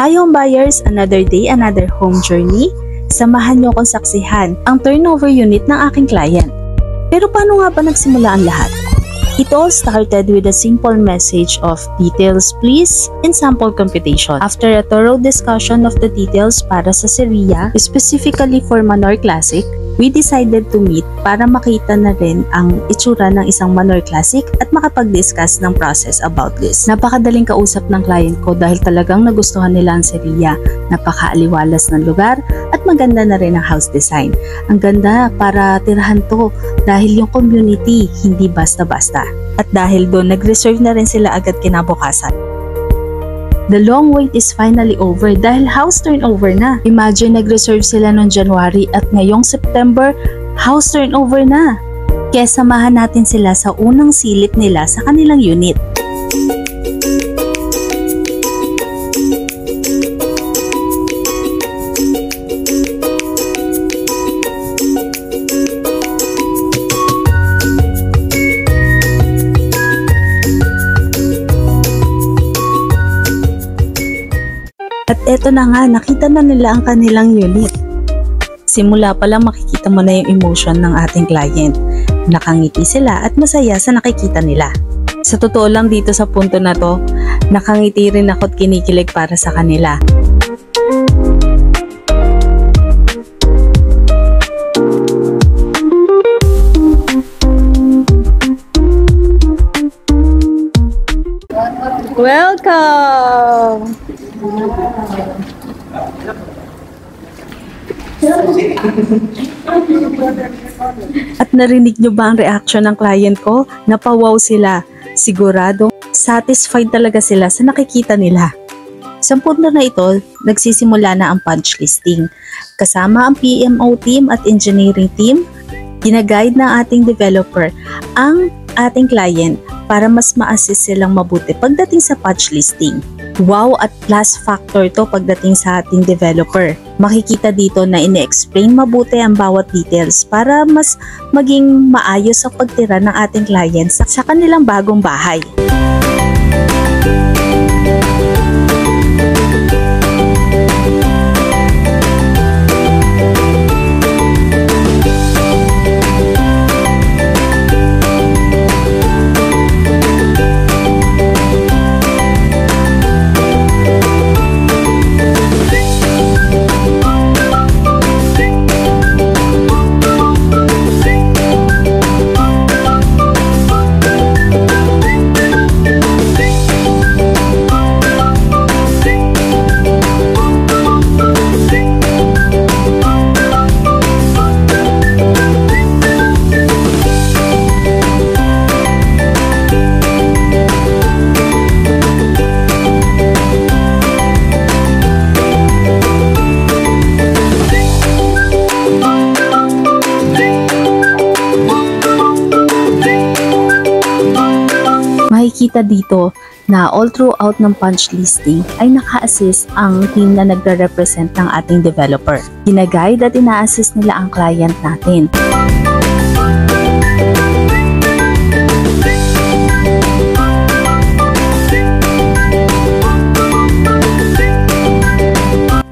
Hi home buyers, another day, another home journey. Samahan niyo akong saksihan ang turnover unit ng aking client. Pero paano nga ba nagsimula ang lahat? It all started with a simple message of details please and sample computation. After a thorough discussion of the details para sa Seria, specifically for Manor Classic, we decided to meet para makita na rin ang itsura ng isang Manor Classic at makapag-discuss ng process about this. Napakadaling kausap ng client ko dahil talagang nagustuhan nila ang Seria. Napakaaliwalas ng lugar at maganda na rin ang house design. Ang ganda para tirahan to dahil yung community hindi basta-basta. At dahil doon, nag-reserve na rin sila agad kinabukasan. The long wait is finally over dahil house turnover na. Imagine nag-reserve sila noong January at ngayong September, house turnover na. Kaya samahan natin sila sa unang silip nila sa kanilang unit. At eto na nga, nakita na nila ang kanilang unit. Simula pa lang makikita mo na yung emotion ng ating client. Nakangiti sila at masaya sa nakikita nila. Sa totoo lang dito sa punto na to, nakangiti rin ako at kinikilig para sa kanila. Welcome! At narinig nyo ba ang reaction ng client ko? Napawaw sila. Siguradong satisfied talaga sila sa nakikita nila. Sa punto na ito, nagsisimula na ang punch listing. Kasama ang PMO team at engineering team, ginaguide ng ating developer ang ating client para mas ma-assist silang mabuti pagdating sa punch listing. Wow at plus factor to pagdating sa ating developer. Makikita dito na ine-explain mabuti ang bawat details para mas maging maayos ang pagtira ng ating clients sa kanilang bagong bahay. Makikita dito na all throughout ng punch listing ay naka-assist ang team na nagre-represent ng ating developer. Ginaguide at ina-assist nila ang client natin.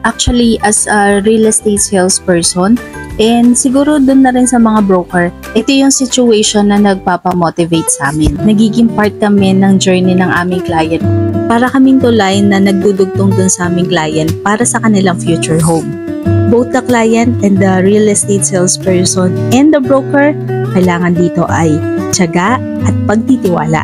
Actually, as a real estate salesperson, and siguro dun na rin sa mga broker, ito yung situation na nagpapamotivate sa amin. Nagiging part kami ng journey ng aming client para kaming tulay na nagdudugtong dun sa aming client para sa kanilang future home. Both the client and the real estate salesperson and the broker, kailangan dito ay tiyaga at pagtitiwala.